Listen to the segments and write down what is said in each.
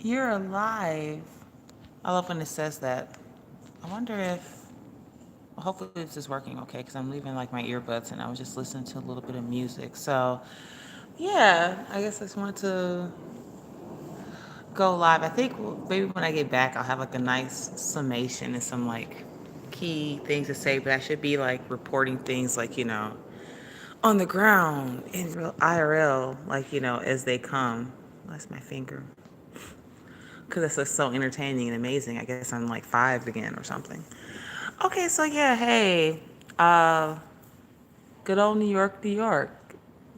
You're alive. I love when it says that. I wonder if, well, hopefully this is working okay because I'm leaving like my earbuds and I was just listening to a little bit of music. So, yeah, I guess I just wanted to go live. I think maybe when I get back, I'll have like a nice summation and some like key things to say, but I should be like reporting things like, on the ground in real IRL, like, as they come. That's my finger. Because it's just so entertaining and amazing. I guess I'm like five again or something. Okay, so yeah, hey, uh, good old New York, New York.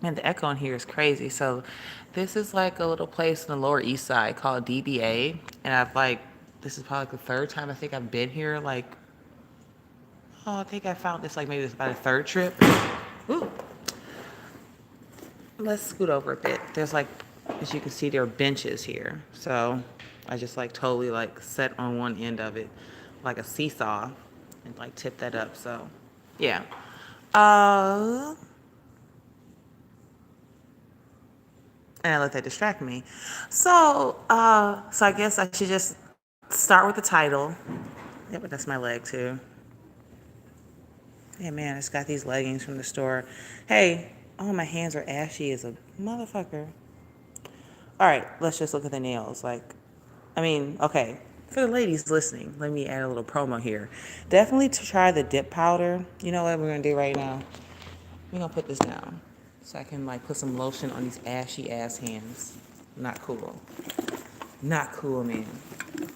Man, the echo in here is crazy. So, this is like a little place in the Lower East Side called DBA, and I've like, this is probably like the third time I think I've been here. Like, oh, I think I found this like maybe it's about a third trip. Ooh, let's scoot over a bit. There's like, as you can see, there are benches here. So, I just like totally like set on one end of it, like a seesaw, and like tip that up. So, yeah. Uh, and I let that distract me. So I guess I should just start with the title. Yeah, but that's my leg too. Yeah, man, it's got these leggings from the store. Hey, oh, my hands are ashy as a motherfucker. All right, let's just look at the nails. Like, I mean, okay, for the ladies listening, let me add a little promo here. Definitely to try the dip powder. You know what we're gonna do right now? We're gonna put this down so I can like put some lotion on these ashy ass hands. Not cool. Not cool, man.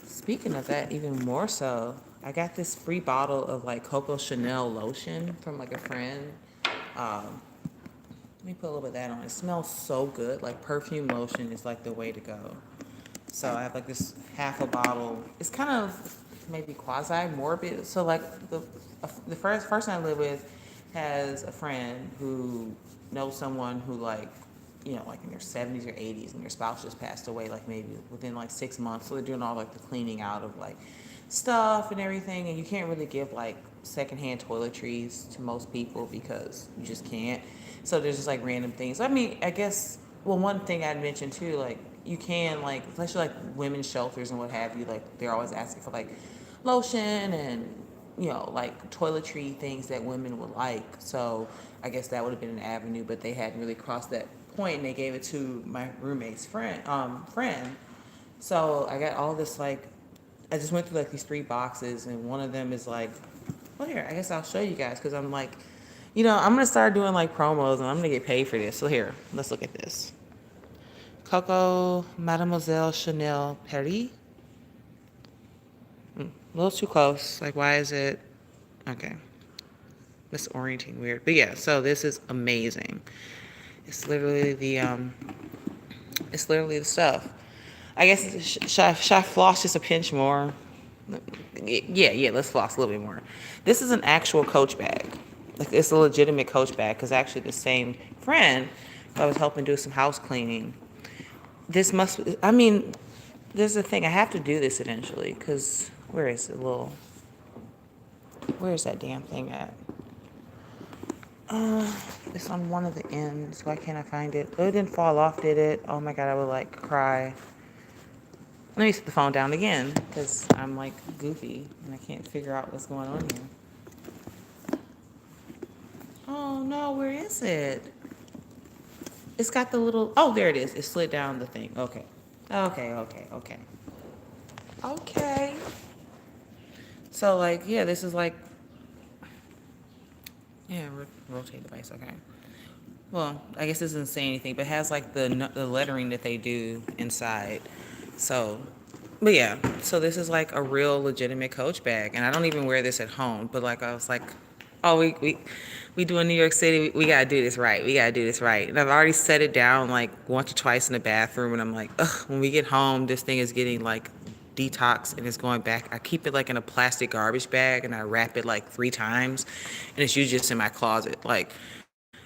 Speaking of that, even more so, I got this free bottle of like Coco Chanel lotion from like a friend. Um, Let me put a little bit of that on. It smells so good. Like perfume lotion is like the way to go. So I have like this half a bottle. It's kind of maybe quasi morbid. So like the first person I live with has a friend who knows someone who like like in their 70s or 80s, and their spouse just passed away like maybe within like 6 months. So they're doing all like the cleaning out of like stuff and everything, and you can't really give like secondhand toiletries to most people because you just can't. So there's just like random things. I mean, I guess one thing I'd mention too, like you can like especially like women's shelters and what have you, like they're always asking for like lotion and like toiletry things that women would like. So I guess that would have been an avenue, but they hadn't really crossed that point, and they gave it to my roommate's friend. So I got all this like, I just went through like these three boxes, and one of them is like, well, here, I guess I'll show you guys because I'm like, I'm gonna start doing like promos and I'm gonna get paid for this. So here, let's look at this. Coco Mademoiselle Chanel Paris. A little too close. Like, why is it? Okay. Misorienting weird. But yeah, so this is amazing. It's literally the stuff. I guess should I floss just a pinch more? Yeah, let's floss a little bit more. This is an actual Coach bag. Like it's a legitimate Coach bag because actually the same friend I was helping do some house cleaning. This must. I mean, there's a thing. I have to do this eventually because where is it? Where's that damn thing at? It's on one of the ends. Why can't I find it? Oh, it didn't fall off, did it? Oh my god, I would like cry. Let me set the phone down again because I'm like goofy and I can't figure out what's going on here. Oh no, where is it? It's got the little. Oh, there it is. It slid down the thing. Okay. Okay. Okay. So like, yeah, this is like, yeah, rotate device. Okay. Well, I guess this doesn't say anything, but it has like the lettering that they do inside. So, but yeah, so this is like a real legitimate Coach bag, and I don't even wear this at home. But like I was like, oh, we do in New York City. We gotta do this right. We gotta do this right. And I've already set it down like once or twice in the bathroom, and I'm like, ugh, when we get home, this thing is getting like detox and it's going back. I keep it like in a plastic garbage bag and I wrap it like 3 times, and it's usually just in my closet. Like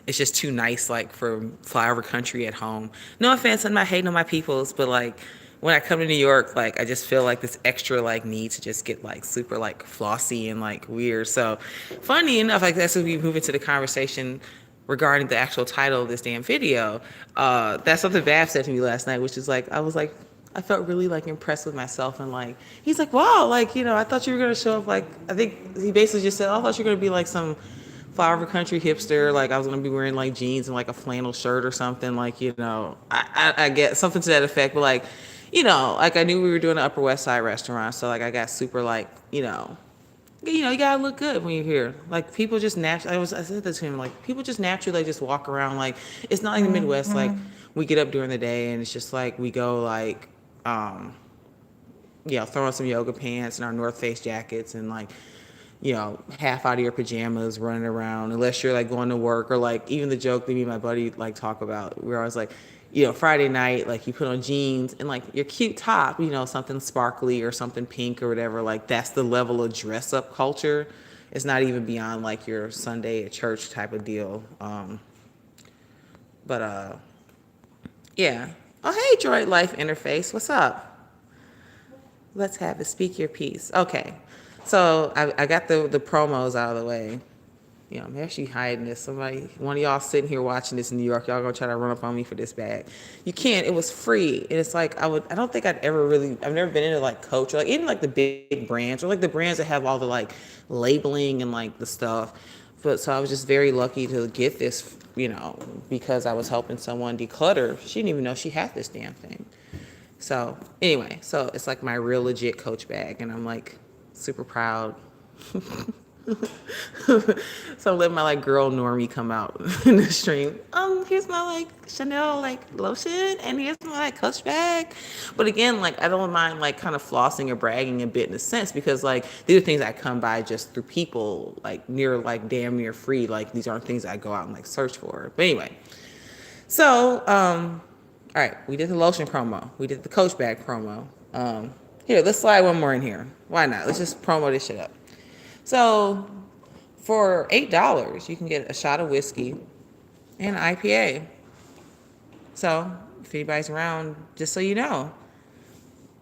it's just too nice, like for flyover country at home. No offense, I'm not hating on my peoples, but like when I come to New York, like I just feel like this extra like need to just get like super like flossy and like weird. So funny enough, like that's when we move into the conversation regarding the actual title of this damn video. That's something Bab said to me last night, which is like I was like, I felt really like impressed with myself, and like he's like, wow, like I thought you were gonna show up like, I think he basically just said, I thought you were gonna be like some flower country hipster, like I was gonna be wearing like jeans and like a flannel shirt or something, like I get something to that effect, but like like I knew we were doing an Upper West Side restaurant, so like I got super like you gotta look good when you're here. Like people just naturally, I said this to him, like people just naturally like just walk around. Like it's not like the Midwest. Like we get up during the day and it's just like we go like, um, throw on some yoga pants and our North Face jackets and like, half out of your pajamas running around unless you're like going to work or like even the joke that me and my buddy like talk about. We're always like, Friday night, like you put on jeans and like your cute top, something sparkly or something pink or whatever. Like that's the level of dress up culture. It's not even beyond like your Sunday at church type of deal. But yeah. Oh, hey, Droid Life Interface. What's up? Let's have it. Speak your piece. Okay. So I got the promos out of the way. I'm actually hiding this. One of y'all sitting here watching this in New York, y'all gonna try to run up on me for this bag. You can't. It was free, and it's like I don't think I've never been into like Coach or like even like the big brands or like the brands that have all the like labeling and like the stuff. But so I was just very lucky to get this, because I was helping someone declutter. She didn't even know she had this damn thing. So anyway, so it's like my real legit Coach bag, and I'm like super proud. So I'm letting my like girl normie come out in the stream. Here's my like Chanel like lotion, and here's my like Coach bag. But again, like I don't mind like kind of flossing or bragging a bit in a sense, because like these are things I come by just through people like damn near free. Like these aren't things I go out and like search for. But anyway, so all right, we did the lotion promo. We did the Coach bag promo. Here, let's slide one more in here. Why not? Let's just promo this shit up. So for $8, you can get a shot of whiskey and an IPA. So if anybody's around, just so you know,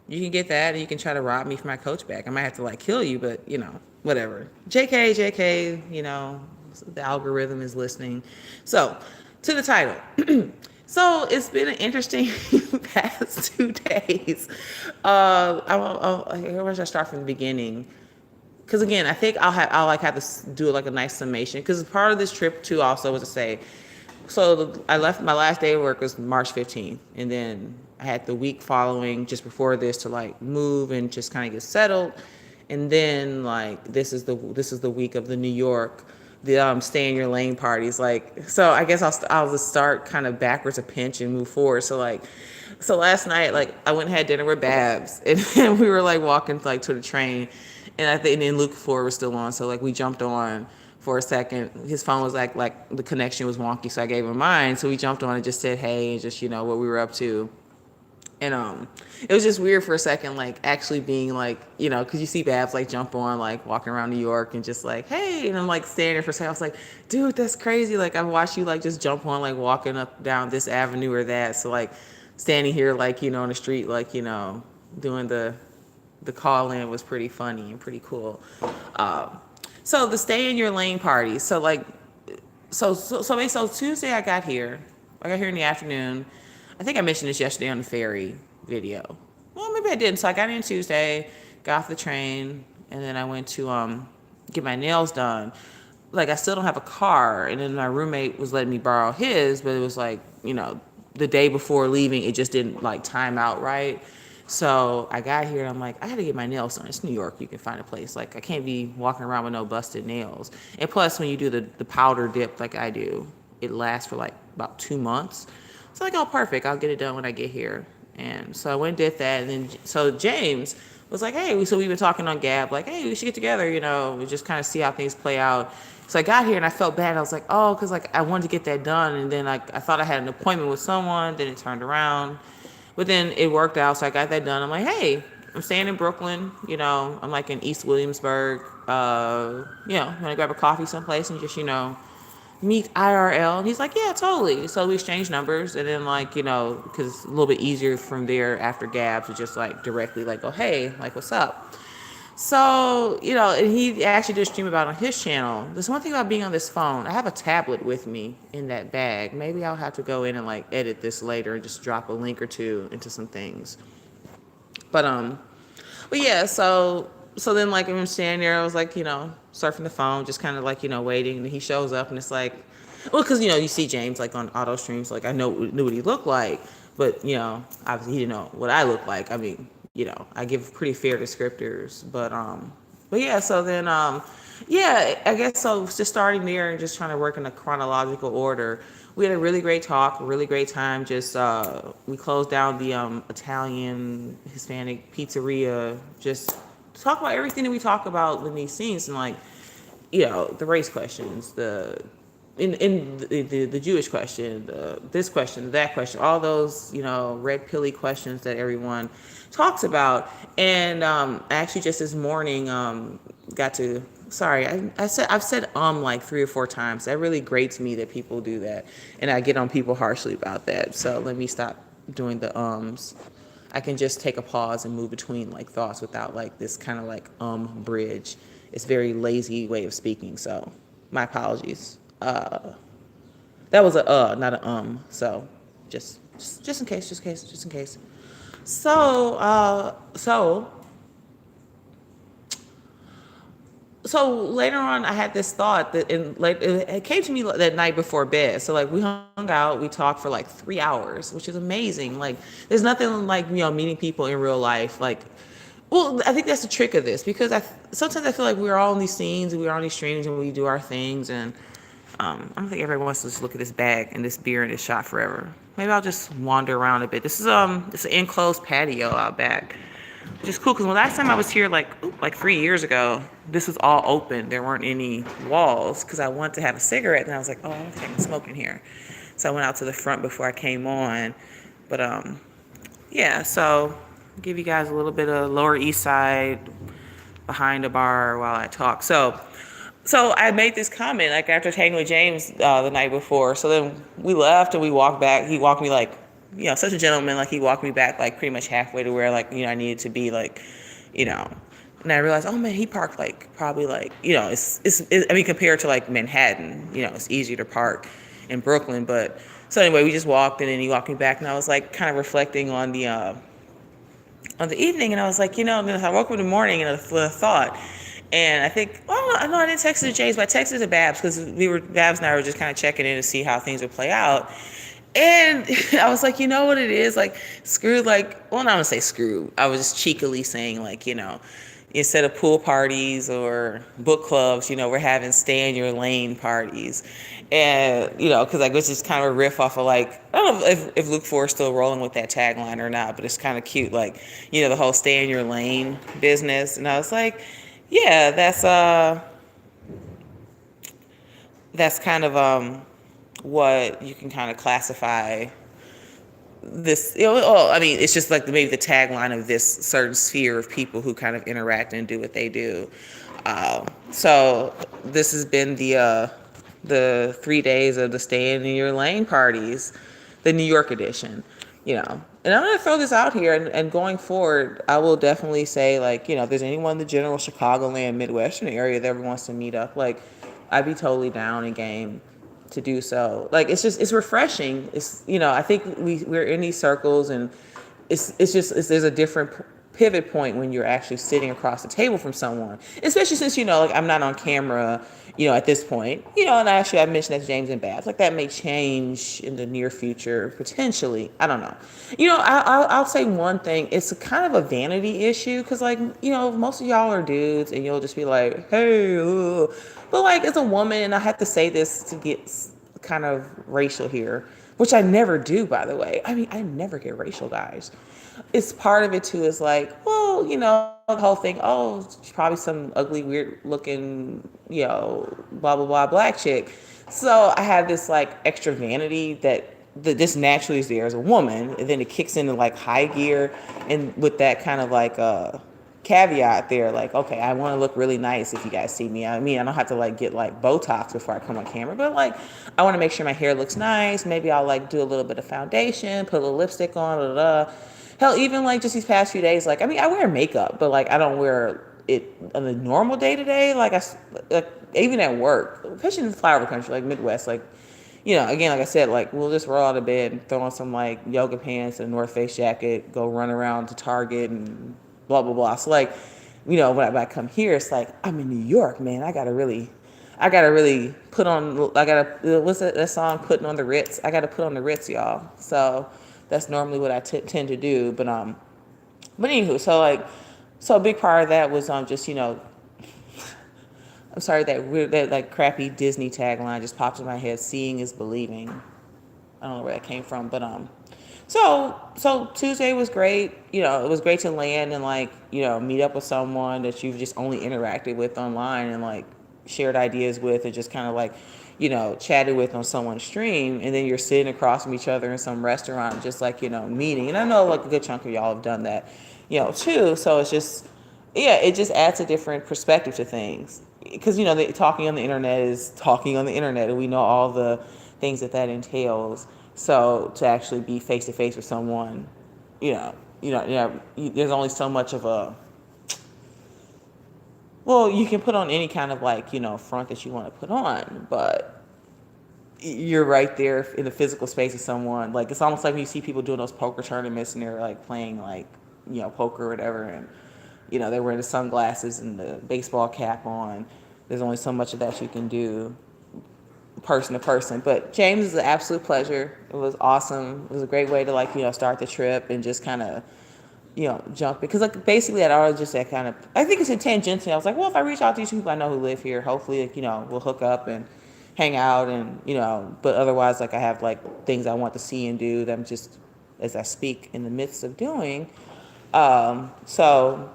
you can get that, and you can try to rob me for my Coach bag. I might have to like kill you, but whatever. JK, the algorithm is listening. So to the title. So it's been an interesting past 2 days. Where should I start from the beginning? Because again, I think I'll have to do like a nice summation. Because part of this trip too also was to say, so I left, my last day of work was March 15th, and then I had the week following just before this to like move and just kind of get settled, and then like this is the week of the New York, the stay in your lane parties. Like, so I guess I'll just start kind of backwards a pinch and move forward. So last night, like I went and had dinner with Babs, and then we were like walking like to the train, and then Luke Ford was still on. So like we jumped on for a second. His phone was like the connection was wonky, so I gave him mine. So we jumped on and just said hey, and just what we were up to. And it was just weird for a second, like actually being like, because you see Babs like jump on, like walking around New York and just like, hey, and I'm like standing there for a second. I was like, dude, that's crazy. Like I've watched you like just jump on, like walking up down this avenue or that. So like standing here, like, on the street, like, doing the call in was pretty funny and pretty cool. So the stay in your lane party. So like, so Tuesday I got here in the afternoon. I think I mentioned this yesterday on the ferry video. Well, maybe I didn't. So I got in Tuesday, got off the train, and then I went to get my nails done. Like I still don't have a car, and then my roommate was letting me borrow his, but it was like, the day before leaving, it just didn't like time out right. So I got here and I'm like, I gotta get my nails done. It's New York, you can find a place. Like I can't be walking around with no busted nails. And plus when you do the powder dip like I do, it lasts for like about 2 months. So like, oh, perfect. I'll get it done when I get here. And so I went and did that. And then, so James was like, hey, so we've been talking on Gab, like, hey, we should get together, we just kind of see how things play out. So I got here and I felt bad. I was like, oh, because like I wanted to get that done. And then like I thought I had an appointment with someone. Then it turned around. But then it worked out. So I got that done. I'm like, hey, I'm staying in Brooklyn. I'm like in East Williamsburg. Want to grab a coffee someplace and just, meet IRL. And he's like, yeah, totally. So we exchanged numbers, and then like, because it's a little bit easier from there after Gab to just like directly like go, hey, like what's up? So, and he actually did a stream about it on his channel. There's one thing about being on this phone. I have a tablet with me in that bag. Maybe I'll have to go in and like edit this later and just drop a link or two into some things. But but yeah, so then like I'm standing there, I was like, surfing the phone, just kind of like, waiting, and he shows up and it's like, well, because you see James like on auto streams, like I knew what he looked like, but obviously he didn't know what I looked like. I mean, I give pretty fair descriptors, but yeah, so then yeah, I guess so. Just starting there and just trying to work in a chronological order. We had a really great talk, a really great time. Just we closed down the Italian Hispanic pizzeria. Just talk about everything that we talk about in these scenes, and like the race questions, the Jewish question, this question, that question, all those red pilly questions that everyone talks about. And actually, just this morning, got to. Sorry, I've said like 3 or 4 times. That really grates me that people do that, and I get on people harshly about that. So let me stop doing the ums. I can just take a pause and move between like thoughts without like this kind of like bridge. It's a very lazy way of speaking. So my apologies. That was a not a So just in case, just in case. So so later on, I had this thought that it came to me that night before bed. So like we hung out, we talked for like 3 hours, which is amazing. Like there's nothing like meeting people in real life. Like, well, I think that's the trick of this because sometimes I feel like we're all in these scenes and we're on these streams and we do our things and I don't think everyone wants to just look at this bag and this beer and this shot forever. Maybe I'll just wander around a bit. This is it's an enclosed patio out back, which is cool because the last time I was here like 3 years ago, this was all open. There weren't any walls because I wanted to have a cigarette and I was like, oh, I don't think I can smoke in here. So I went out to the front before I came on. But yeah, so I'll give you guys a little bit of Lower East Side behind the bar while I talk. So I made this comment like after hanging with James the night before. So then we left and we walked back. He walked me like, such a gentleman. Like he walked me back like pretty much halfway to where like I needed to be like, And I realized, oh man, he parked like probably like I mean compared to like Manhattan, it's easier to park in Brooklyn. But so anyway, we just walked and then he walked me back and I was like kind of reflecting on the evening and I was like, and then I woke up in the morning and with a thought. And I think, I know I didn't text it to James, but I texted it to Babs because Babs and I were just kind of checking in to see how things would play out. And I was like, you know what it is? Like, screw, like, well, not going to say screw. I was just cheekily saying, like, instead of pool parties or book clubs, we're having stay in your lane parties. And, because like, it's just kind of a riff off of like, I don't know if Luke Forr's still rolling with that tagline or not, but it's kind of cute. Like, the whole stay in your lane business. And I was like, yeah, that's kind of what you can kind of classify this. I mean, it's just like maybe the tagline of this certain sphere of people who kind of interact and do what they do. So this has been the 3 days of the stay in your lane parties, the New York edition. And I'm going to throw this out here, and going forward, I will definitely say, like, if there's anyone in the general Chicagoland, Midwestern area that ever wants to meet up, like, I'd be totally down and game to do so. Like, it's refreshing. It's, I think we're in these circles, and there's a different pivot point when you're actually sitting across the table from someone, especially since, like, I'm not on camera, at this point, and actually I mentioned that to James and Babs, like that may change in the near future, potentially. I don't know. I'll say one thing. It's a kind of a vanity issue because, like, most of y'all are dudes and you'll just be like, hey, but like as a woman, and I have to say this to get kind of racial here, which I never do, by the way. I mean, I never get racial, guys. It's part of it too is like, well, the whole thing, oh, she's probably some ugly, weird looking, blah, blah, blah, black chick. So I have this like extra vanity that this naturally is there as a woman. And then it kicks into like high gear. And with that kind of like caveat there, like, okay, I want to look really nice if you guys see me. I mean, I don't have to like get like Botox before I come on camera, but like, I want to make sure my hair looks nice. Maybe I'll like do a little bit of foundation, put a little lipstick on, blah, blah, blah. Hell, even like just these past few days, like, I mean, I wear makeup, but like, I don't wear it on the normal day to day. Like even at work, especially in the flyover country, like Midwest, like, again, like I said, like we'll just roll out of bed and throw on some like yoga pants and a North Face jacket, go run around to Target and blah blah blah. So like, when I come here, it's like I'm in New York, man. I gotta really put on. I gotta what's that song? Putting on the Ritz. I gotta put on the Ritz, y'all. So that's normally what I tend to do. But anywho, so a big part of that was just I'm sorry that like crappy Disney tagline just popped in my head. Seeing is believing. I don't know where that came from, but so Tuesday was great. It was great to land and like meet up with someone that you've just only interacted with online and like shared ideas with and just kind of like chatted with on someone's stream, and then you're sitting across from each other in some restaurant just like meeting. And I know like a good chunk of y'all have done that too. So it's just yeah, it just adds a different perspective to things because talking on the internet is talking on the internet, and we know all the things that entails. So to actually be face to face with someone, there's only so much of a well, you can put on any kind of like front that you want to put on, but you're right there in the physical space of someone. Like it's almost like when you see people doing those poker tournaments and they're like playing like poker or whatever, and they're wearing the sunglasses and the baseball cap on. There's only so much of that you can do person to person. But James is an absolute pleasure. It was awesome. It was a great way to like start the trip and just kind of jump, because like basically that always just that kind of, I think it's a tangentially. I was like, well, if I reach out to these people I know who live here, hopefully like, we'll hook up and hang out and but otherwise like I have like things I want to see and do that I'm just as I speak in the midst of doing. So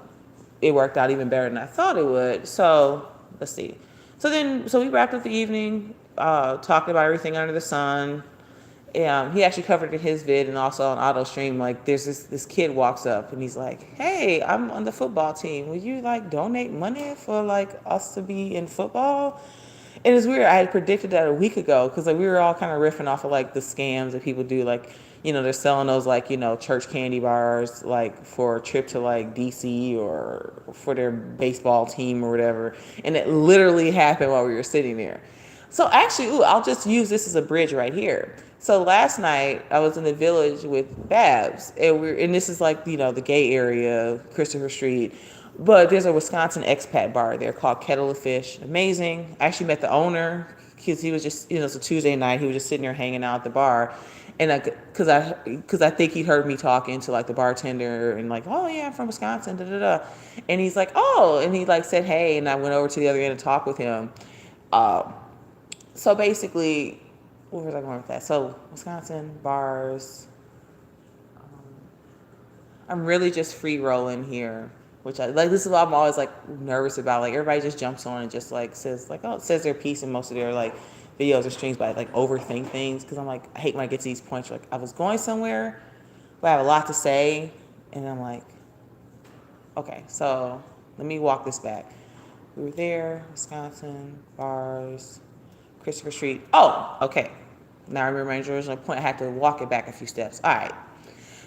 it worked out even better than I thought it would. So let's see. So we wrapped up the evening, talking about everything under the sun. He actually covered it in his vid and also on auto stream. Like there's this kid walks up and he's like, "Hey, I'm on the football team. Would you like donate money for like us to be in football?" And it's weird. I had predicted that a week ago because like we were all kind of riffing off of like the scams that people do. Like they're selling those like church candy bars like for a trip to like DC or for their baseball team or whatever. And it literally happened while we were sitting there. So actually, I'll just use this as a bridge right here. So last night I was in the Village with Babs, and this is like the gay area, Christopher Street, but there's a Wisconsin expat bar there called Kettle of Fish. Amazing. I actually met the owner because he was just it's a Tuesday night. He was just sitting there hanging out at the bar, and because I think he heard me talking to like the bartender and like, oh yeah, I'm from Wisconsin, da da da, and he's like, oh, and he like said hey, and I went over to the other end and talked with him. So basically, where was I going with that? So Wisconsin bars. I'm really just free rolling here, which I like. This is what I'm always like nervous about. Like everybody just jumps on and just like says like, oh, it says their piece in most of their like videos or streams, but I like overthink things because I'm like I hate when I get to these points where, like I was going somewhere, but I have a lot to say, and I'm like, okay, so let me walk this back. We were there, Wisconsin bars. Christopher Street. Oh, okay. Now I remember my original point. I had to walk it back a few steps. All right.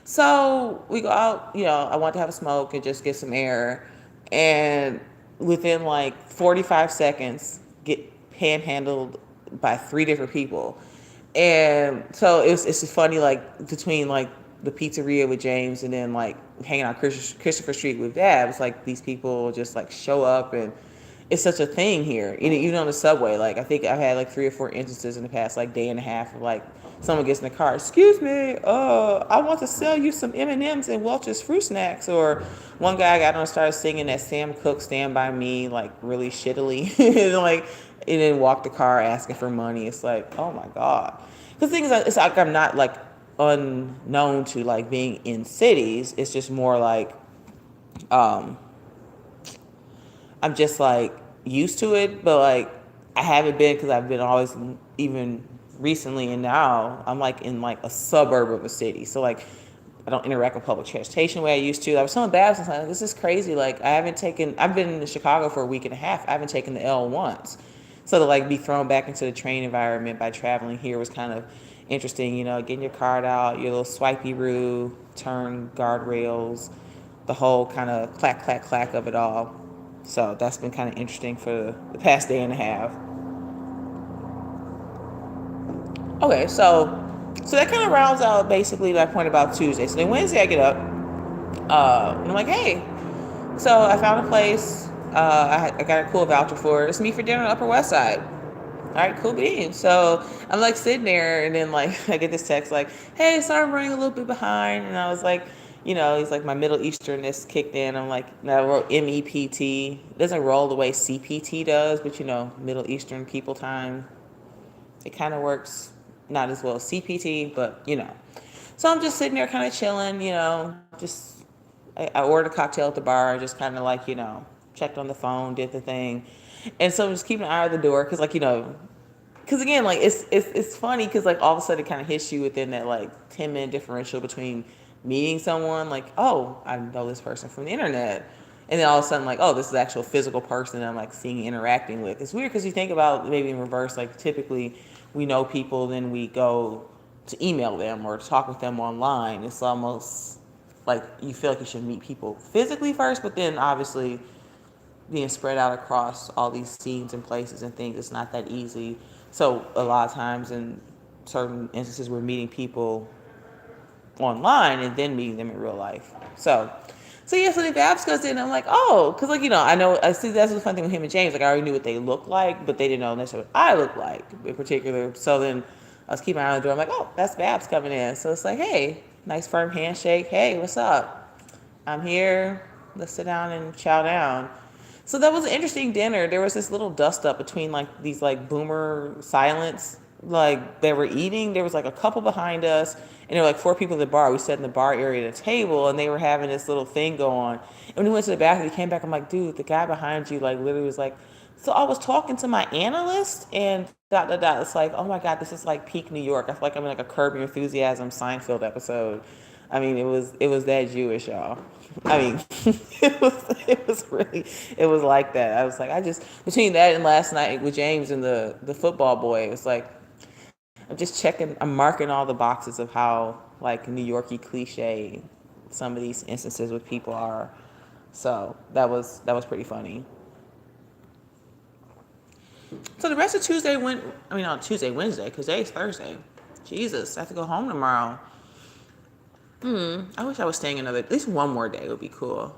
So we go out, I want to have a smoke and just get some air. And within like 45 seconds, get panhandled by 3 different people. And so it's funny, like between like the pizzeria with James and then like hanging out Christopher Street with Dabs, like these people just like show up, and it's such a thing here. Even on the subway, like I think I've had like 3 or 4 instances in the past like day and a half of like someone gets in the car, excuse me, I want to sell you some M&Ms and Welch's fruit snacks. Or one guy got on and started singing that Sam Cooke Stand By Me like really shittily and then walked the car asking for money. It's like, oh my God. The thing is, it's like I'm not like unknown to like being in cities. It's just more like I'm just like used to it, but like I haven't been because I've been always, even recently and now I'm like in like a suburb of a city. So like I don't interact with public transportation the way I used to. I was telling Babs, like, this is crazy. Like I've been in Chicago for a week and a half. I haven't taken the L once. So to like be thrown back into the train environment by traveling here was kind of interesting, getting your card out, your little swipey-roo, turn guardrails, the whole kind of clack, clack, clack of it all. So that's been kind of interesting for the past day and a half. Okay, so that kind of rounds out basically my point about Tuesday. So then Wednesday I get up, and I'm like, hey, so I found a place. I got a cool voucher for it. It's me for dinner on Upper West Side. All right, cool beans. So I'm like sitting there, and then like I get this text like, "Hey, sorry I'm running a little bit behind." And I was like, he's like my Middle Easternness kicked in. I'm like, and I wrote MEPT. It doesn't roll the way CPT does, but Middle Eastern people time. It kind of works not as well as CPT, but. So I'm just sitting there, kind of chilling. Just I ordered a cocktail at the bar, just kind of like checked on the phone, did the thing, and so I'm just keeping an eye on the door because because again, like it's funny because like all of a sudden it kind of hits you within that like 10-minute differential between meeting someone like, oh, I know this person from the internet, and then all of a sudden like, oh, this is an actual physical person I'm like seeing, interacting with. It's weird because you think about maybe in reverse, like typically we know people, then we go to email them or talk with them online. It's almost like you feel like you should meet people physically first, but then obviously being spread out across all these scenes and places and things, it's not that easy. So a lot of times in certain instances, we're meeting people online and then meeting them in real life. So yeah, so the Babs goes in, and I'm like, oh, because like I know I see that's the fun thing with him and James. Like I already knew what they looked like, but they didn't know necessarily what I look like in particular. So then I was keeping an eye on the door. I'm like, oh, that's Babs coming in. So it's like, hey, nice firm handshake. Hey, what's up? I'm here. Let's sit down and chow down. So that was an interesting dinner. There was this little dust up between like these like boomer silents, like they were eating. There was like a couple behind us, and there were like four people at the bar. We sat in the bar area at a table, and they were having this little thing go on. And when we went to the bathroom, we came back. I'm like, dude, the guy behind you like literally was like, so I was talking to my analyst and dot dot dot. It's like, oh my god, this is like peak New York. I feel like I'm in like a Curb Your Enthusiasm Seinfeld episode. I mean, it was that Jewish, y'all. I mean, it was like that. I was like, I just between that and last night with James and the football boy, it was like I'm just checking. I'm marking all the boxes of how like New Yorkie cliche some of these instances with people are. So that was pretty funny. So the rest of Tuesday went. I mean, on Tuesday, Wednesday, because today's Thursday. Jesus, I have to go home tomorrow. I wish I was staying another, at least one more day would be cool.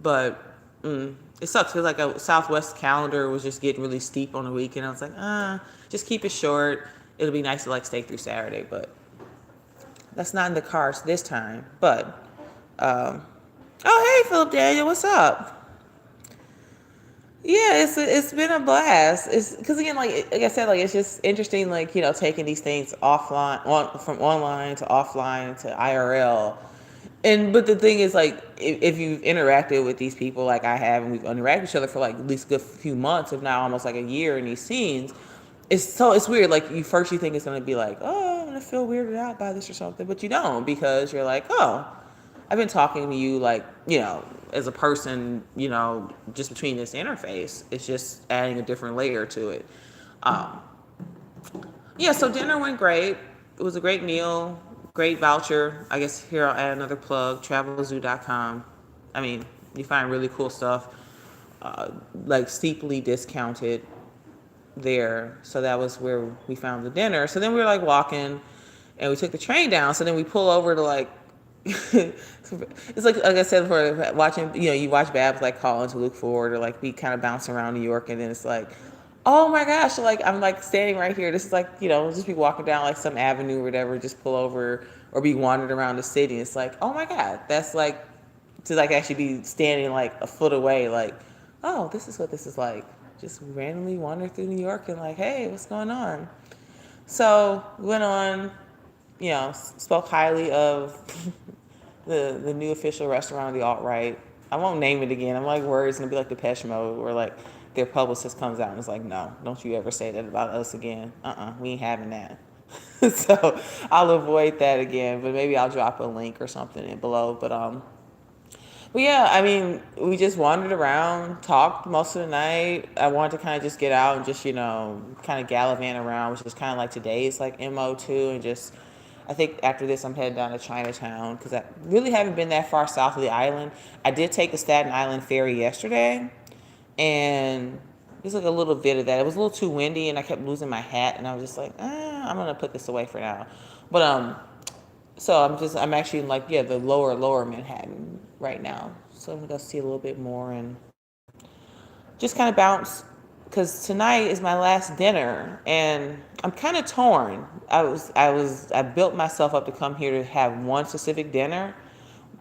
But it sucks because like a Southwest calendar was just getting really steep on the weekend. I was like, just keep it short. It'll be nice to like stay through Saturday, but that's not in the cards this time. But oh hey Philip Daniel, what's up? Yeah, it's been a blast. It's because again, like I said, like it's just interesting, like taking these things offline, from online to offline to IRL. And but the thing is, like, if you've interacted with these people like I have, and we've interacted with each other for like at least a good few months, if not almost like a year in these scenes, it's weird. Like you think it's gonna be like, oh, I'm gonna feel weirded out by this or something, but you don't because you're like, oh, I've been talking to you like as a person, just between this interface. It's just adding a different layer to it. Um, yeah, so dinner went great. It was a great meal, great voucher. I guess here I'll add another plug, travelzoo.com. I mean, you find really cool stuff, like steeply discounted there. So that was where we found the dinner. So then we were like walking and we took the train down. So then we pull over to like, it's like I said before, watching, you watch Babs like call into Luke Ford or like be kind of bouncing around New York. And then it's like, oh my gosh, like I'm like standing right here. This is like, just be walking down like some avenue or whatever, just pull over or be wandering around the city. It's like, oh my God, that's like to like actually be standing like a foot away, like, oh, this is what this is like. Just randomly wander through New York and like, hey, what's going on? So went on, spoke highly of the new official restaurant of the alt right. I won't name it again. I'm like words gonna be like Depeche Mode, where like their publicist comes out and is like, no, don't you ever say that about us again. We ain't having that. So I'll avoid that again, but maybe I'll drop a link or something in below. But yeah, I mean, we just wandered around, talked most of the night. I wanted to kind of just get out and just, kind of gallivant around, which is kind of like today's like MO too. And just, I think after this, I'm heading down to Chinatown because I really haven't been that far south of the island. I did take the Staten Island ferry yesterday, and Just like a little bit of that. It was a little too windy, and I kept losing my hat, and I was just like, I'm gonna put this away for now. But so I'm actually in like the lower Manhattan right now. So I'm gonna go see a little bit more and just kind of bounce because tonight is my last dinner and I'm kind of torn. I built myself up to come here to have one specific dinner,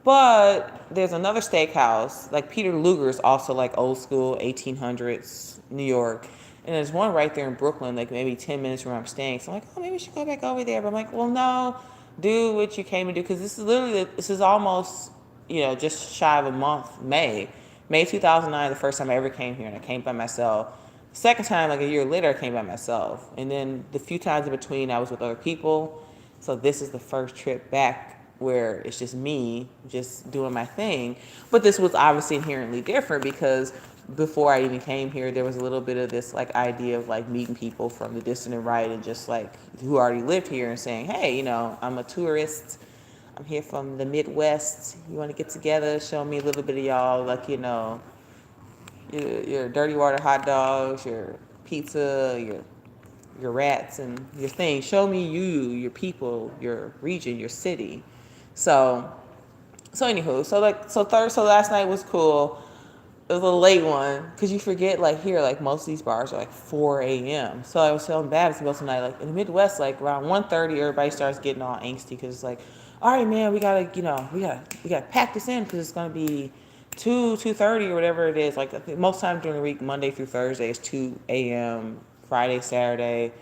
but there's another steakhouse like Peter Luger's, also like old school 1800s New York, and there's one right there in Brooklyn, like maybe 10 minutes from where I'm staying. So I'm like, oh, maybe we should go back over there. But I'm like, well, no, do what you came to do because this is almost just shy of a month. May 2009, the first time I ever came here, and I came by myself. Second time, like a year later, I came by myself. And then the few times in between, I was with other people. So this is the first trip back where it's just me just doing my thing. But this was obviously inherently different because before I even came here, there was a little bit of this like idea of like meeting people from the distant and right and just like who already lived here and saying, hey, I'm a tourist. I'm here from the Midwest. You want to get together, show me a little bit of y'all, like, your dirty water hot dogs, your pizza, your rats, and your thing. Show me you, your people, your region, your city. So, anywho, so last night was cool. It was a late one because you forget like here, like most of these bars are like 4 a.m. So I was telling Babs most of the night, like in the Midwest, like around 1:30, everybody starts getting all angsty because it's like, all right, man, we gotta pack this in because it's gonna be 2:30 or whatever it is. Like I think most times during the week, Monday through Thursday, it's 2 a.m. Friday, Saturday,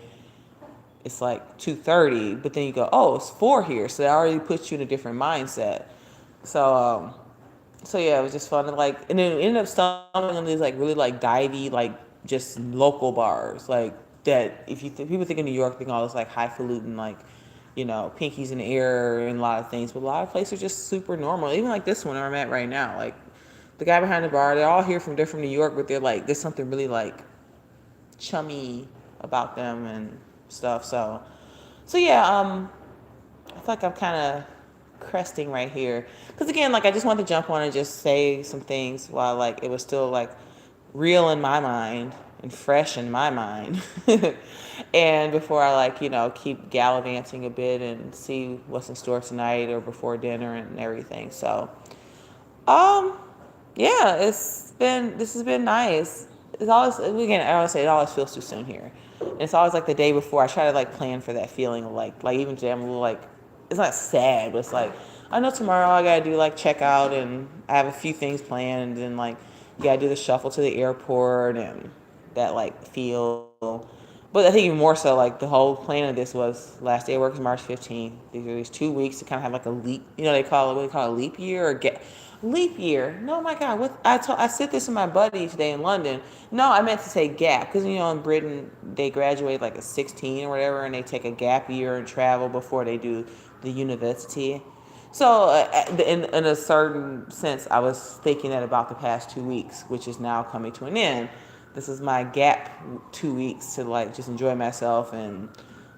it's like 2:30. But then you go, oh, it's 4 here, so that already puts you in a different mindset. So yeah, it was just fun to like, and then we ended up stumbling on these like really like divey like just local bars like that. If people think of New York, think all this like highfalutin like pinkies in the air and a lot of things, but a lot of places are just super normal. Even like this one where I'm at right now, like the guy behind the bar, they're all here from different New York, but they're like there's something really like chummy about them and stuff. So yeah, I feel like I'm kind of cresting right here because again, like I just wanted to jump on and just say some things while like it was still like real in my mind and fresh in my mind and before I like keep gallivanting a bit and see what's in store tonight or before dinner and everything. So um yeah, this has been nice. It's always, again, I always say it always feels too soon here. And it's always like the day before I try to like plan for that feeling of like even today I'm a little like it's not sad, but it's like I know tomorrow I gotta do like check out and I have a few things planned and like you gotta do the shuffle to the airport and that like feel. But I think even more so, like the whole plan of this was last day of work is March 15th. These 2 weeks to kind of have like a leap. They call it what they call a leap year or get leap year. No, my God, what I said this to my buddy today in London. No, I meant to say gap because in Britain they graduate like at 16 or whatever, and they take a gap year and travel before they do the university. So in a certain sense, I was thinking that about the past 2 weeks, which is now coming to an end. This is my gap 2 weeks to like just enjoy myself and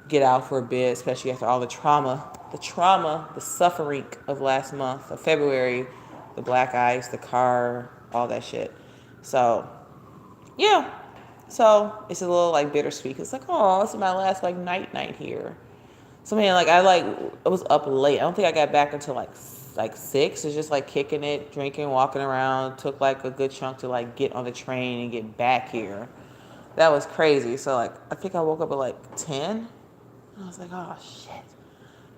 get out for a bit, especially after all the trauma, the suffering of last month of February, the black ice, the car, all that shit. So yeah, so it's a little like bittersweet. It's like, oh, this is my last like night here. So man, like I was up late. I don't think I got back until like 6. It's just like kicking it, drinking, walking around. Took like a good chunk to like get on the train and get back here. That was crazy. So like I think I woke up at like 10. And I was like, oh shit.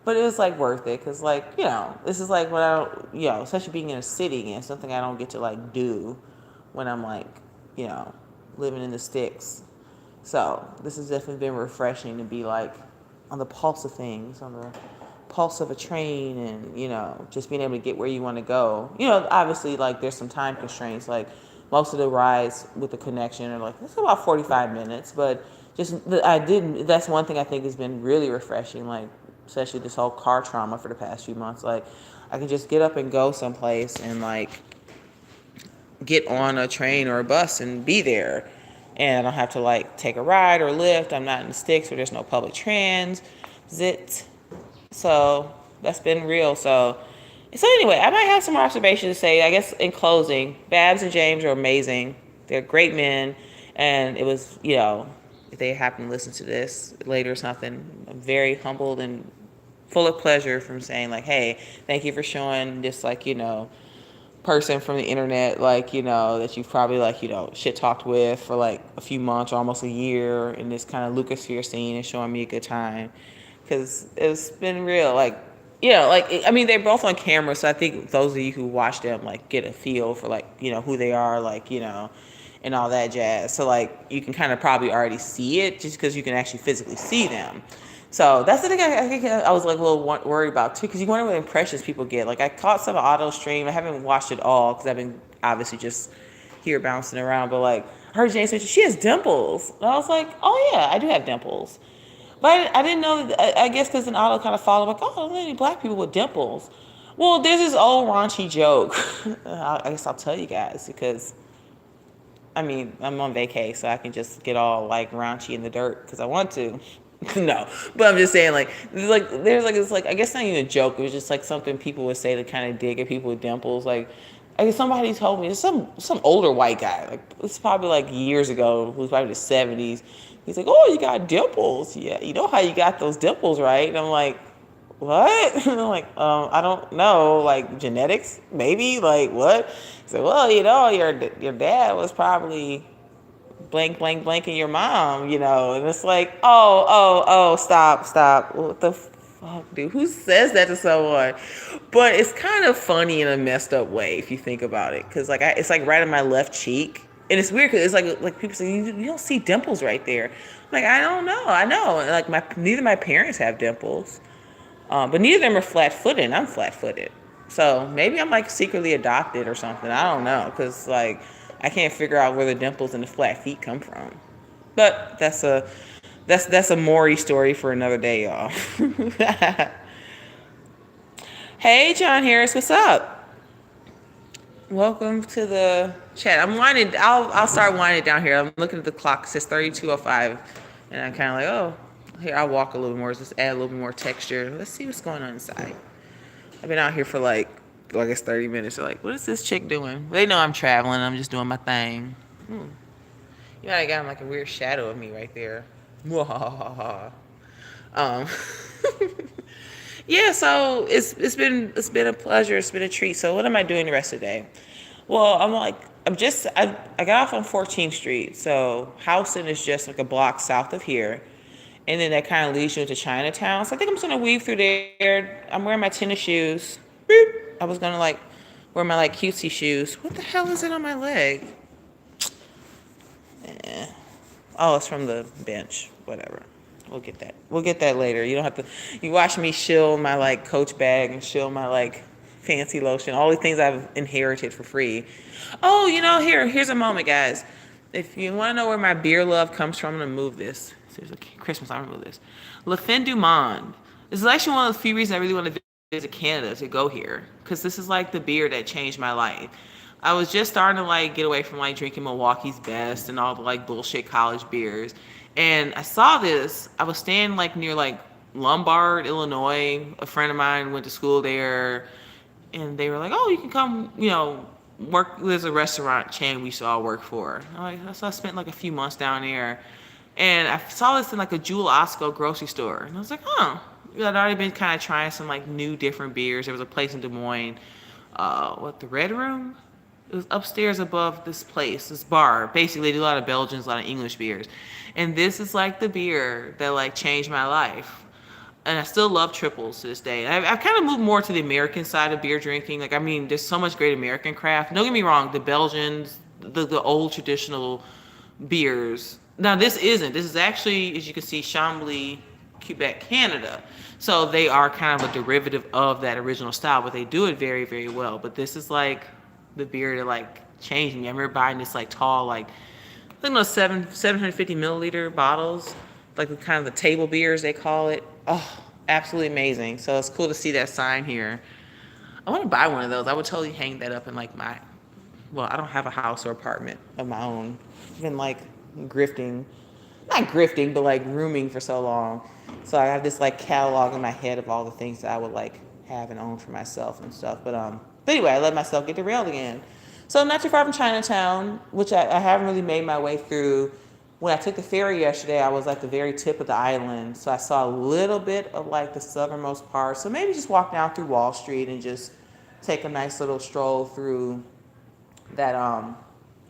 But it was like worth it because like this is like what I don't especially being in a city again, something I don't get to like do when I'm like living in the sticks. So this has definitely been refreshing to be like on the pulse of things, on the pulse of a train, and just being able to get where you want to go. Obviously like there's some time constraints. Like most of the rides with the connection are like it's about 45 minutes, but that's one thing I think has been really refreshing. Like especially this whole car trauma for the past few months. Like I can just get up and go someplace and like get on a train or a bus and be there. And I don't have to like take a ride or lift. I'm not in the sticks where there's no public transit. So that's been real. So anyway, I might have some observations to say. I guess in closing, Babs and James are amazing. They're great men. And it was, if they happen to listen to this later or something, I'm very humbled and full of pleasure from saying like, hey, thank you for showing this, like, person from the internet, like, that you've probably, like, shit talked with for like a few months or almost a year in this kind of Lucosphere scene, and showing me a good time. Because it's been real, like, like, I mean, they're both on camera, so I think those of you who watch them, like, get a feel for, like, who they are, like, and all that jazz. So, like, you can kind of probably already see it just because you can actually physically see them. So that's the thing I think I was like a little worried about too, because you wonder what impressions people get. Like, I caught some auto stream. I haven't watched it all because I've been obviously just here bouncing around. But like, I heard James mention she has dimples, and I was like, oh yeah, I do have dimples. But I didn't know. I guess because an auto kind of followed like, oh, I don't know any black people with dimples. Well, there's this old raunchy joke. I guess I'll tell you guys because I mean, I'm on vacay, so I can just get all like raunchy in the dirt because I want to. No, but I'm just saying, like, it's like, I guess not even a joke. It was just like something people would say to kind of dig at people with dimples. Like, I guess somebody told me, some older white guy, like, it's probably like years ago, who's probably the 70s. He's like, oh, you got dimples. Yeah, you know how you got those dimples, right? And I'm like, what? And I'm like, I don't know, like genetics, maybe, like what? So, well, your dad was probably blank, blank, blank, and your mom, and it's like, oh, stop. What the fuck, dude? Who says that to someone? But it's kind of funny in a messed up way if you think about it, because like it's like right in my left cheek, and it's weird because it's like people say you don't see dimples right there. I'm like, I don't know, I know, like neither my parents have dimples. But neither of them are flat-footed. I'm flat-footed. So maybe I'm like secretly adopted or something. I don't know. Because like I can't figure out where the dimples and the flat feet come from. But that's a Maury story for another day, y'all. Hey, John Harris, what's up? Welcome to the chat. I'll start winding down here. I'm looking at the clock. It says 32:05, and I'm kind of like, oh, here I'll walk a little more. Just add a little bit more texture. Let's see what's going on inside. I've been out here for like, well, I guess 30 minutes. They're like, what is this chick doing? They know I'm traveling. I'm just doing my thing. I got like a weird shadow of me right there. um, yeah. So it's been a pleasure. It's been a treat. So what am I doing the rest of the day? Well, I got off on 14th Street. So Houston is just like a block south of here. And then that kind of leads you into Chinatown. So I think I'm just gonna weave through there. I'm wearing my tennis shoes. Beep. I was gonna like wear my like cutesy shoes. What the hell is it on my leg? Oh, it's from the bench. Whatever. We'll get that. We'll get that later. You don't have to. You watch me shill my like Coach bag and shill my like fancy lotion. All the things I've inherited for free. Oh, here's a moment, guys. If you want to know where my beer love comes from, I'm gonna move this. There's a Christmas. I'm gonna move this. Le Fin du Monde. This is actually one of the few reasons I really want to visit Canada, to go here, because this is like the beer that changed my life. I was just starting to like get away from like drinking Milwaukee's Best and all the like bullshit college beers. And I saw this. I was staying like near like Lombard, Illinois. A friend of mine went to school there, and they were like, "Oh, you can come, work." There's a restaurant chain we saw work for. So I spent like a few months down there, and I saw this in like a Jewel Osco grocery store, and I was like, "Huh." I'd already been kind of trying some like new different beers. There was a place in Des Moines, the Red Room. It was upstairs above this place, this bar. Basically, they do a lot of Belgians, a lot of English beers. And this is like the beer that like changed my life. And I still love triples to this day. I've kind of moved more to the American side of beer drinking. Like, I mean, there's so much great American craft. Don't get me wrong, the Belgians, the old traditional beers. Now, this isn't. This is actually, as you can see, Chambly, Quebec, Canada. So they are kind of a derivative of that original style, but they do it very, very well. But this is like the beer that like changed me. I remember buying this like tall, like I think those 750 milliliter bottles, like the kind of the table beers they call it. Oh, absolutely amazing. So it's cool to see that sign here. I want to buy one of those. I would totally hang that up in like I don't have a house or apartment of my own. I've been like grifting, not grifting, but like rooming for so long. So I have this like catalog in my head of all the things that I would like have and own for myself and stuff. But anyway, I let myself get derailed again. So I'm not too far from Chinatown, which I haven't really made my way through. When I took the ferry yesterday, I was at the very tip of the island, so I saw a little bit of like the southernmost part. So maybe just walk down through Wall Street and just take a nice little stroll through that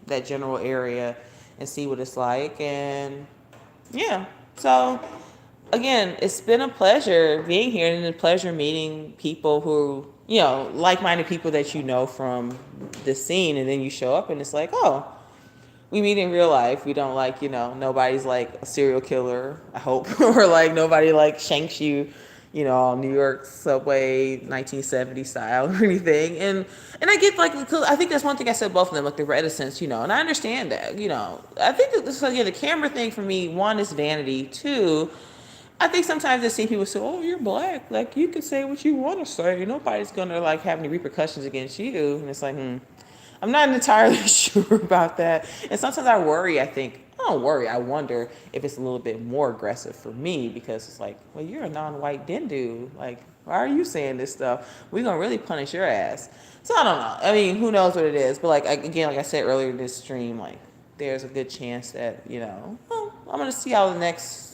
that general area and see what it's like. And yeah, so again, it's been a pleasure being here and a pleasure meeting people who, like-minded people that you know from the scene, and then you show up and it's like, oh, we meet in real life. We don't like, nobody's like a serial killer, I hope, or like nobody like shanks you, on New York subway 1970 style or anything. And I get like, because I think that's one thing I said both of them, like the reticence, and I understand that, I think that this, the camera thing for me, one is vanity, two, I think sometimes I see people say, "Oh, you're black. Like you can say what you want to say. Nobody's gonna like have any repercussions against you." And it's like, I'm not entirely sure about that. And sometimes I worry. I don't worry. I wonder if it's a little bit more aggressive for me because it's like, well, you're a non-white Dindu. Like, why are you saying this stuff? We're gonna really punish your ass. So I don't know. I mean, who knows what it is? But like again, like I said earlier in this stream, like there's a good chance that well, I'm gonna see how the next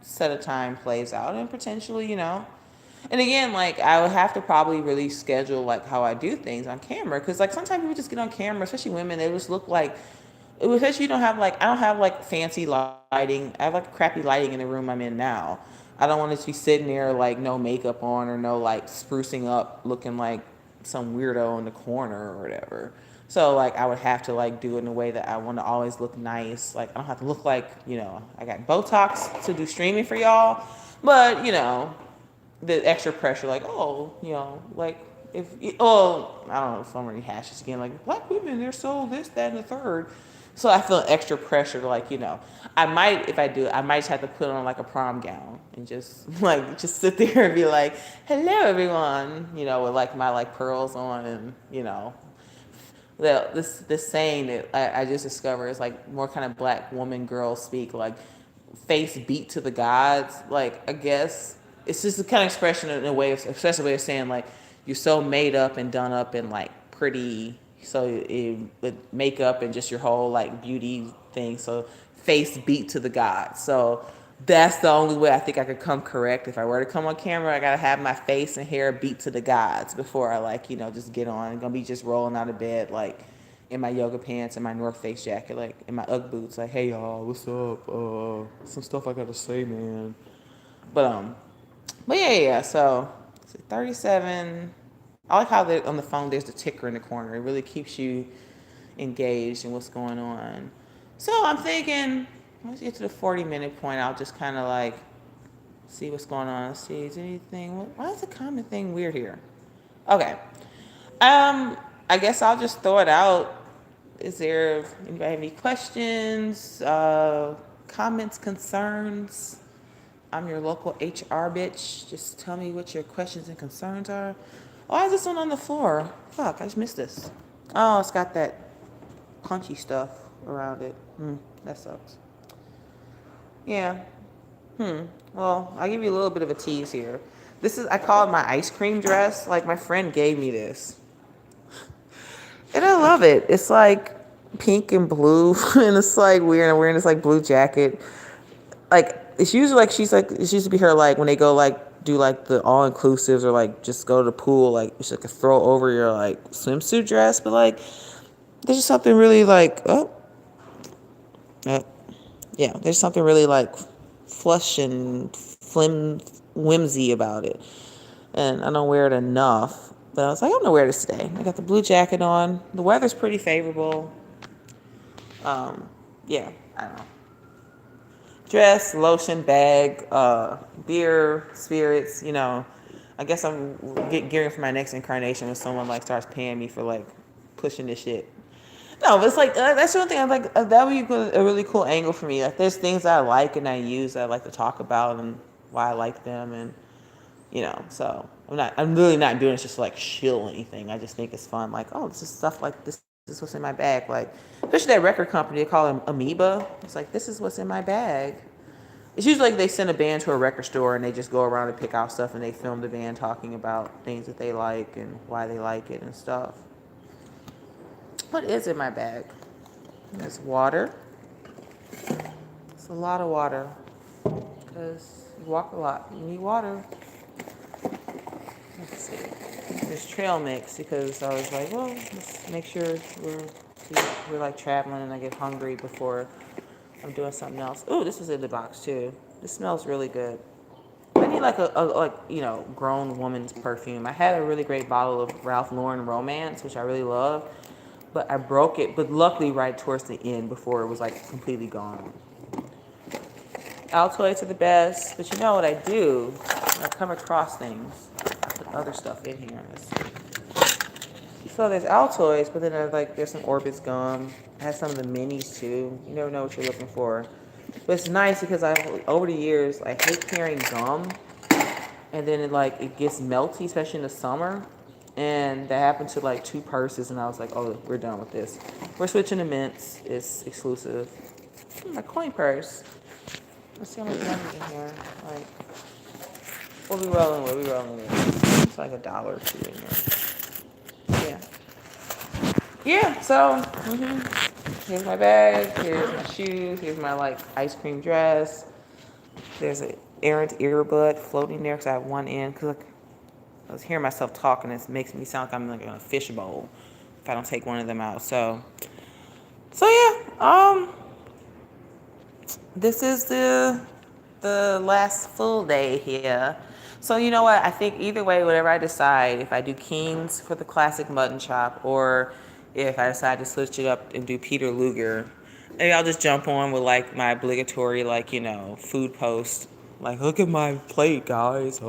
set of time plays out and potentially, and again, like I would have to probably really schedule like how I do things on camera because like sometimes people just get on camera, especially women, they just look like especially you don't have like I don't have like fancy lighting. I have like crappy lighting in the room I'm in now. I don't want to be sitting there like no makeup on or no like sprucing up looking like some weirdo in the corner or whatever. So like I would have to like do it in a way that I want to always look nice. Like I don't have to look like, I got Botox to do streaming for y'all, but the extra pressure like, oh, like if I don't know if I'm gonna rehash this again, like black women, they're so this, that, and the third. So I feel extra pressure to like, I might if I do, I might just have to put on like a prom gown and just like just sit there and be like, hello everyone, with like my like pearls on and this saying that I just discovered is like more kind of black woman girl speak, like face beat to the gods. Like I guess it's just a kind of expression in a way of, especially way of saying like you're so made up and done up and like pretty, so with makeup and just your whole like beauty thing. So face beat to the gods. So that's the only way I think I could come correct. If I were to come on camera, I gotta have my face and hair beat to the gods before I like, just get on. I'm gonna be just rolling out of bed like in my yoga pants and my North Face jacket, like in my UGG boots, like, hey y'all, what's up? Some stuff I gotta say, man. But yeah. So 37. I like how on the phone there's the ticker in the corner. It really keeps you engaged in what's going on. So I'm thinking, let's get to the 40-minute point. I'll just kind of like see what's going on. See, is anything? Why is the comment thing weird here? Okay. I guess I'll just throw it out. Is there anybody have any questions, comments, concerns? I'm your local HR bitch. Just tell me what your questions and concerns are. Why is this one on the floor? Fuck, I just missed this. Oh, it's got that punchy stuff around it. That sucks. Yeah. Well, I'll give you a little bit of a tease here. I call it my ice cream dress. Like, my friend gave me this. And I love it. It's like pink and blue. And it's like weird. I'm wearing this like blue jacket. Like, it's usually like it used to be her like when they go like do like the all inclusives or like just go to the pool, like it's like a throw over your like swimsuit dress. But like, there's just something really like, yeah, there's something really like flush and whimsy about it. And I don't wear it enough. But I was like, I'm gonna wear this today. I got the blue jacket on. The weather's pretty favorable. Yeah, I don't know. Dress, lotion, bag, beer, spirits. I guess I'm gearing for my next incarnation when someone like starts paying me for like pushing this shit. No, but it's like that's the one thing I like. That would be a really cool angle for me. Like, there's things I like and I use that I like to talk about and why I like them, and So I'm really not doing it just to like shill anything. I just think it's fun. Like, oh, this is stuff like this. This is what's in my bag. Like, especially that record company, they call them Amoeba. It's like, this is what's in my bag. It's usually like they send a band to a record store and they just go around and pick out stuff and they film the band talking about things that they like and why they like it and stuff. What is in my bag? There's water. It's a lot of water because you walk a lot. You need water. Let's see. There's trail mix because I was like, well, let's make sure we're like traveling and I get hungry before I'm doing something else. Ooh, this is in the box too. This smells really good. I need like a like grown woman's perfume. I had a really great bottle of Ralph Lauren Romance, which I really love, but I broke it. But luckily, right towards the end, before it was like completely gone. Altoids are the best, but you know what I do? When I come across things, I put other stuff in here. So there's Altoids, but then there's some Orbitz gum. I have some of the minis too. You never know what you're looking for. But it's nice because over the years I hate carrying gum, and then it gets melty, especially in the summer. And that happened to like 2 purses, and I was like, oh, we're done with this. We're switching to mints. It's exclusive. My coin purse. Let's see how much money in here. Like, what we rolling with? It's like $1 or 2 in here. Yeah. Yeah, so, here's my bag, here's my shoes, here's my, ice cream dress. There's an errant earbud floating there because I have one in. Because I was hearing myself talking, it makes me sound like I'm in a fishbowl if I don't take one of them out. So yeah, this is the last full day here. So you know what? I think either way, whatever I decide, if I do King's for the classic mutton chop, or if I decide to switch it up and do Peter Luger, maybe I'll just jump on with my obligatory food post. Look at my plate, guys.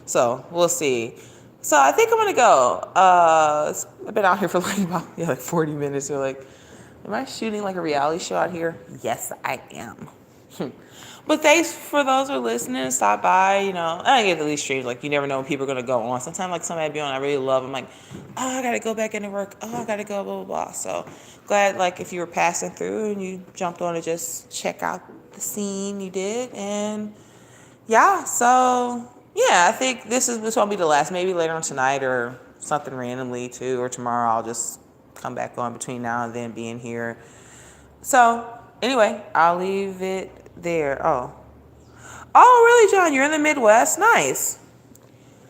So we'll see. So I think I'm gonna go. I've been out here for about 40 minutes. Or am I shooting a reality show out here? Yes, I am. But thanks for those who are listening. Stop by. I get the least streams. You never know when people are gonna go on. Sometimes somebody be on, I really love. I'm like, oh, I gotta go back into work. Oh, I gotta go, blah blah blah. So glad if you were passing through and you jumped on to just check out the scene, you did. And yeah, so yeah, I think this won't be the last. Maybe later on tonight or something randomly too, or tomorrow I'll just come back on between now and then being here. So anyway, I'll leave it there. Oh, really, John? You're in the Midwest? Nice.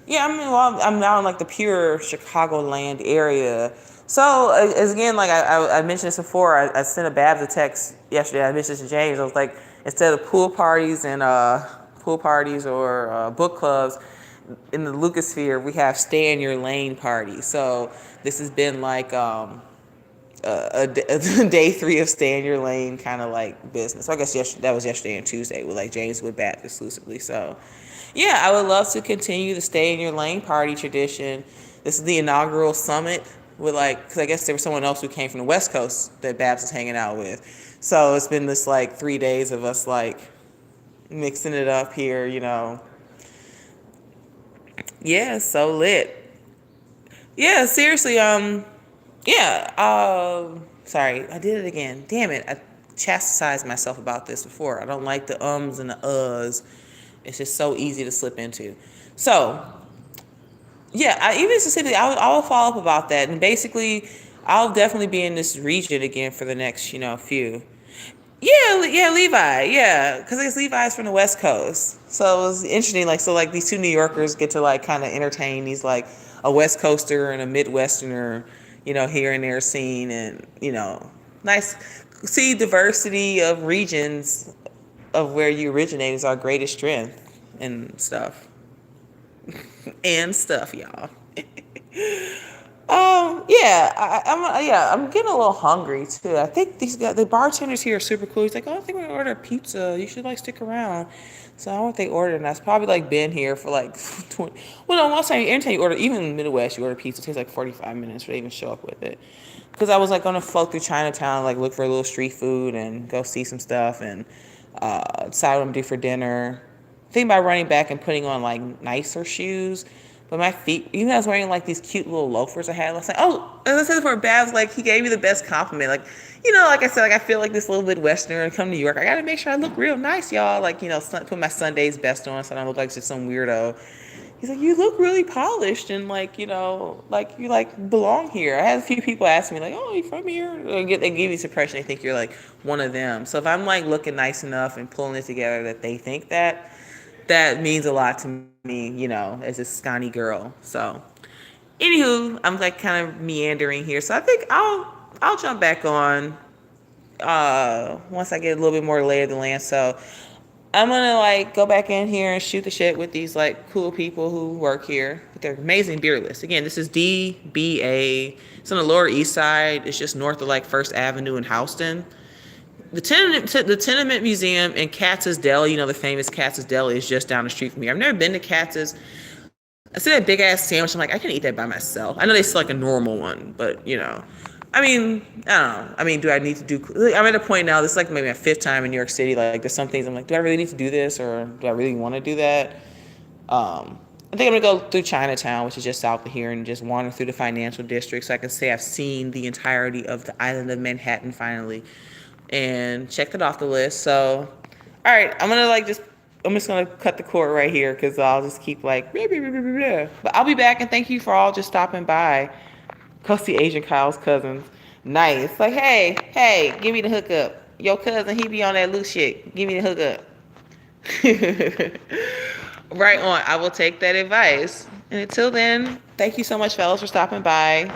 Yeah, I'm now in the pure Chicagoland area. So as again, I mentioned this before, I sent a Babs a text yesterday. I mentioned this to James. I was like, instead of pool parties or book clubs in the Lucosphere, we have stay in your lane parties. So this has been a day 3 of stay in your lane kind of business. So I guess that was yesterday and Tuesday with James Wood Babs exclusively. So yeah, I would love to continue the stay in your lane party tradition. This is the inaugural summit with because I guess there was someone else who came from the West Coast that Babs is hanging out with. So it's been this 3 days of us mixing it up here, Yeah, so lit. Yeah, seriously, sorry, I did it again. Damn it, I chastised myself about this before. I don't like the ums and the uhs. It's just so easy to slip into. So, yeah, even specifically, I will follow up about that. And basically, I'll definitely be in this region again for the next, few. Yeah, Levi. Yeah, because I guess Levi's from the West Coast, so it was interesting. These 2 New Yorkers get to kind of entertain these a West Coaster and a Midwesterner, here and there scene, and nice see diversity of regions of where you originate is our greatest strength and stuff, y'all. I'm getting a little hungry too. I think the bartenders here are super cool. He's like, oh, I think we're gonna order a pizza. You should stick around. So I don't know what they ordered, and that's probably been here for 20. Well, no, most time, anytime you order, even in the Midwest, you order pizza, it takes 45 minutes for they even show up with it. Because I was gonna float through Chinatown, look for a little street food and go see some stuff and decide what I'm gonna do for dinner. Think about running back and putting on nicer shoes. But my feet, even though I was wearing like these cute little loafers I had, I was like, oh, as I said for Babs, he gave me the best compliment. Like I said, I feel like this little Midwesterner and come to New York. I gotta make sure I look real nice, y'all. Put my Sunday's best on so I don't look like just some weirdo. He's like, you look really polished and like, like you like belong here. I had a few people ask me like, oh, you from here? They give you this impression they think you're like one of them. So if I'm like looking nice enough and pulling it together that they think that, that means a lot to me, as a scrawny girl. So anywho, I'm like kind of meandering here. So I think I'll jump back on once I get a little bit more lay of the land. So I'm gonna like go back in here and shoot the shit with these like cool people who work here with their amazing beer list. Again, this is DBA. It's on the Lower East Side. It's just north of like First Avenue in Houston. The Tenement Museum and Katz's Deli, the famous Katz's Deli, is just down the street from here. I've never been to Katz's. I see that big ass sandwich. I'm like, I can eat that by myself. I know they sell like a normal one, but I mean, I don't know. I mean, do I need to do? I'm at a point now. This is like maybe my fifth time in New York City. Like, there's some things I'm like, do I really need to do this, or do I really want to do that? I think I'm gonna go through Chinatown, which is just south of here, and just wander through the financial district, so I can say I've seen the entirety of the island of Manhattan finally, and checked it off the list. So, all right, I'm just gonna cut the cord right here because I'll just keep like blah, blah, blah, blah, blah. But I'll be back, and thank you for all just stopping by. Go see Asian Kyle's cousins. Nice. Like, hey, give me the hookup. Your cousin, he be on that loose shit. Give me the hookup. Right on. I will take that advice. And until then, thank you so much, fellas, for stopping by.